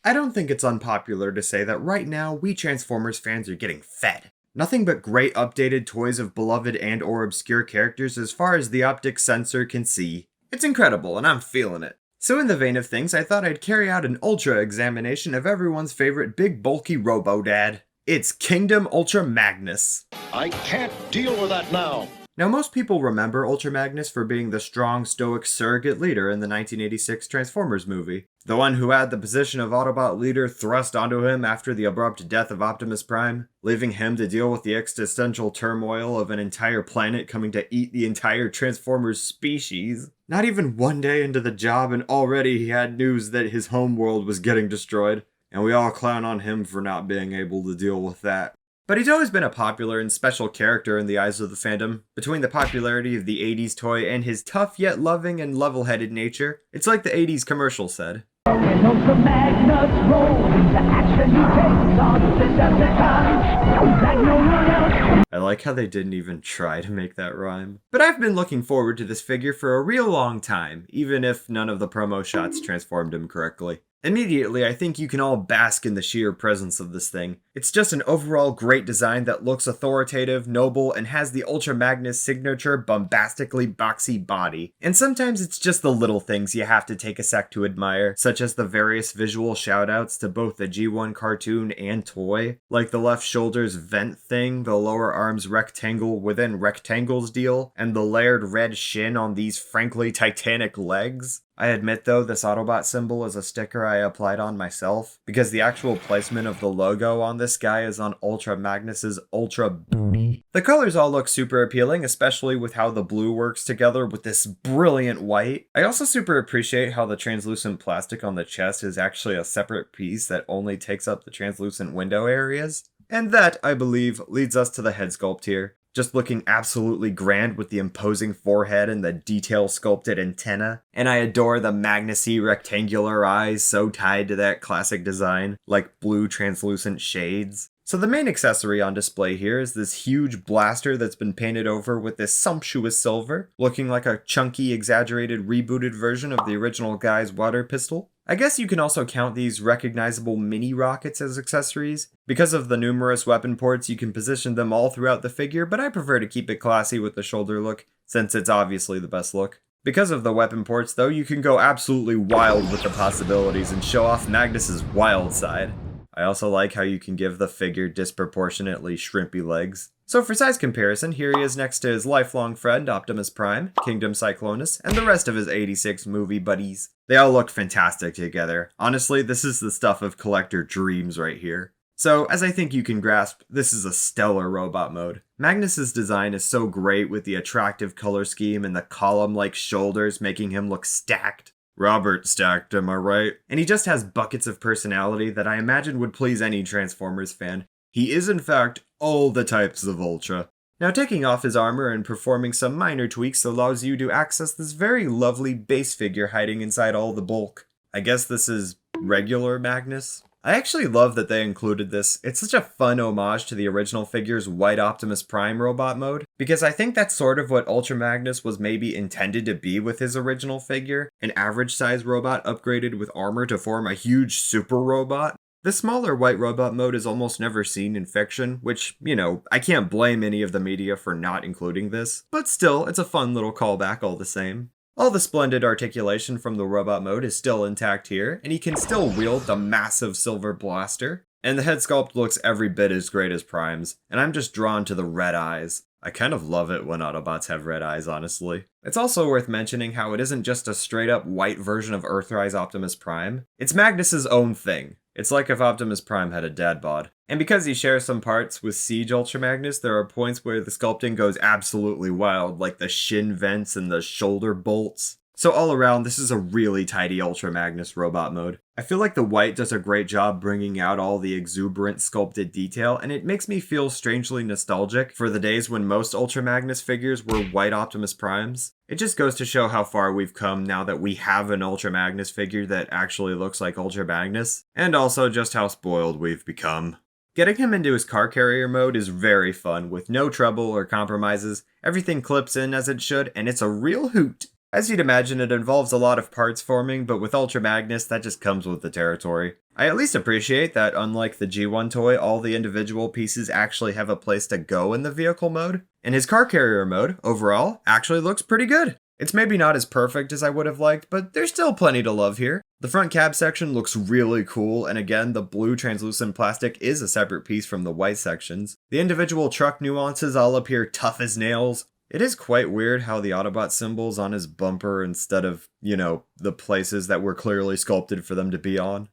I don't think it's unpopular to say that right now we Transformers fans are getting fed. Nothing but great updated toys of beloved and or obscure characters as far as the optic sensor can see. It's incredible and I'm feeling it. So in the vein of things, I thought I'd carry out an ultra examination of everyone's favorite big bulky robo-dad. It's Kingdom Ultra Magnus. I can't deal with that now. Now, most people remember Ultra Magnus for being the strong, stoic surrogate leader in the 1986 Transformers movie. The one who had the position of Autobot leader thrust onto him after the abrupt death of Optimus Prime, leaving him to deal with the existential turmoil of an entire planet coming to eat the entire Transformers species. Not even one day into the job and already he had news that his homeworld was getting destroyed, and we all clown on him for not being able to deal with that. But he's always been a popular and special character in the eyes of the fandom. Between the popularity of the 80s toy and his tough yet loving and level-headed nature, it's like the 80s commercial said. When Ultra Magnus rolls into action, he takes on the Decepticons like no one else. I like how they didn't even try to make that rhyme. But I've been looking forward to this figure for a real long time, even if none of the promo shots transformed him correctly. Immediately, I think you can all bask in the sheer presence of this thing. It's just an overall great design that looks authoritative, noble, and has the Ultra Magnus signature bombastically boxy body. And sometimes it's just the little things you have to take a sec to admire, such as the various visual shoutouts to both the G1 cartoon and toy, like the left shoulder's vent thing, the lower arm's rectangle within rectangles deal, and the layered red shin on these frankly titanic legs. I admit though, this Autobot symbol is a sticker I applied on myself, because the actual placement of the logo on this guy is on Ultra Magnus's Ultra Booty. The colors all look super appealing, especially with how the blue works together with this brilliant white. I also super appreciate how the translucent plastic on the chest is actually a separate piece that only takes up the translucent window areas. And that, I believe, leads us to the head sculpt here. Just looking absolutely grand with the imposing forehead and the detail-sculpted antenna. And I adore the Magnus-y rectangular eyes so tied to that classic design, like blue translucent shades. So the main accessory on display here is this huge blaster that's been painted over with this sumptuous silver, looking like a chunky, exaggerated, rebooted version of the original guy's water pistol. I guess you can also count these recognizable mini rockets as accessories. Because of the numerous weapon ports, you can position them all throughout the figure, but I prefer to keep it classy with the shoulder look, since it's obviously the best look. Because of the weapon ports, though, you can go absolutely wild with the possibilities and show off Magnus's wild side. I also like how you can give the figure disproportionately shrimpy legs. So for size comparison, here he is next to his lifelong friend Optimus Prime, Kingdom Cyclonus, and the rest of his 86 movie buddies. They all look fantastic together. Honestly, this is the stuff of collector dreams right here. So, as I think you can grasp, this is a stellar robot mode. Magnus's design is so great with the attractive color scheme and the column-like shoulders making him look stacked. Robert stacked, am I right? And he just has buckets of personality that I imagine would please any Transformers fan. He is in fact all the types of Ultra. Now taking off his armor and performing some minor tweaks allows you to access this very lovely base figure hiding inside all the bulk. I guess this is regular Magnus? I actually love that they included this. It's such a fun homage to the original figure's white Optimus Prime robot mode, because I think that's sort of what Ultra Magnus was maybe intended to be with his original figure, an average size robot upgraded with armor to form a huge super robot. The smaller white robot mode is almost never seen in fiction, which, you know, I can't blame any of the media for not including this, but still, it's a fun little callback all the same. All the splendid articulation from the robot mode is still intact here, and he can still wield the massive silver blaster. And the head sculpt looks every bit as great as Prime's, and I'm just drawn to the red eyes. I kind of love it when Autobots have red eyes, honestly. It's also worth mentioning how it isn't just a straight up white version of Earthrise Optimus Prime. It's Magnus's own thing. It's like if Optimus Prime had a dad bod. And because he shares some parts with Siege Ultra Magnus, there are points where the sculpting goes absolutely wild, like the shin vents and the shoulder bolts. So all around, this is a really tidy Ultra Magnus robot mode. I feel like the white does a great job bringing out all the exuberant sculpted detail, and it makes me feel strangely nostalgic for the days when most Ultra Magnus figures were white Optimus Primes. It just goes to show how far we've come now that we have an Ultra Magnus figure that actually looks like Ultra Magnus, and also just how spoiled we've become. Getting him into his car carrier mode is very fun, with no trouble or compromises. Everything clips in as it should, and it's a real hoot. As you'd imagine, it involves a lot of parts forming, but with Ultra Magnus, that just comes with the territory. I at least appreciate that, unlike the G1 toy, all the individual pieces actually have a place to go in the vehicle mode. And his car carrier mode, overall, actually looks pretty good. It's maybe not as perfect as I would have liked, but there's still plenty to love here. The front cab section looks really cool, and again, the blue translucent plastic is a separate piece from the white sections. The individual truck nuances all appear tough as nails. It is quite weird how the Autobot symbol's on his bumper instead of, the places that were clearly sculpted for them to be on.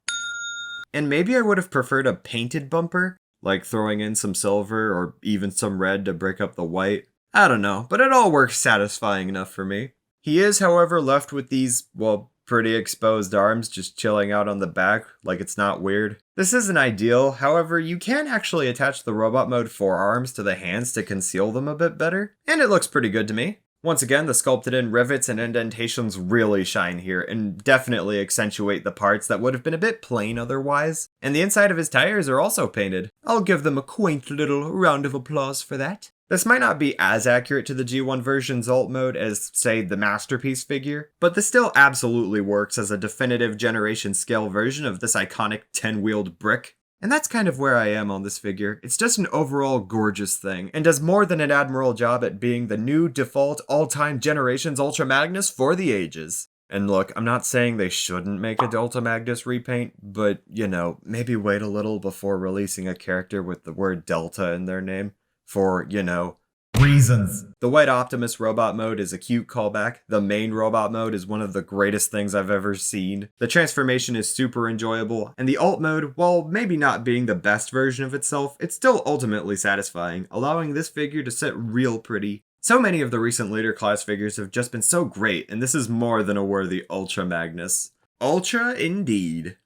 And maybe I would have preferred a painted bumper, like throwing in some silver or even some red to break up the white. I don't know, but it all works satisfying enough for me. He is, however, left with these, pretty exposed arms just chilling out on the back, like it's not weird. This isn't ideal, however, you can actually attach the robot mode forearms to the hands to conceal them a bit better, and it looks pretty good to me. Once again, the sculpted in rivets and indentations really shine here, and definitely accentuate the parts that would have been a bit plain otherwise. And the inside of his tires are also painted. I'll give them a quaint little round of applause for that. This might not be as accurate to the G1 version's alt mode as, say, the Masterpiece figure, but this still absolutely works as a definitive generation scale version of this iconic 10-wheeled brick. And that's kind of where I am on this figure. It's just an overall gorgeous thing, and does more than an admirable job at being the new default all-time Generations Ultra Magnus for the ages. And look, I'm not saying they shouldn't make a Ultra Magnus repaint, but, maybe wait a little before releasing a character with the word Delta in their name. For, reasons. The White Optimus robot mode is a cute callback. The main robot mode is one of the greatest things I've ever seen. The transformation is super enjoyable, and the alt mode, while maybe not being the best version of itself, it's still ultimately satisfying, allowing this figure to sit real pretty. So many of the recent later class figures have just been so great, and this is more than a worthy Ultra Magnus. Ultra indeed.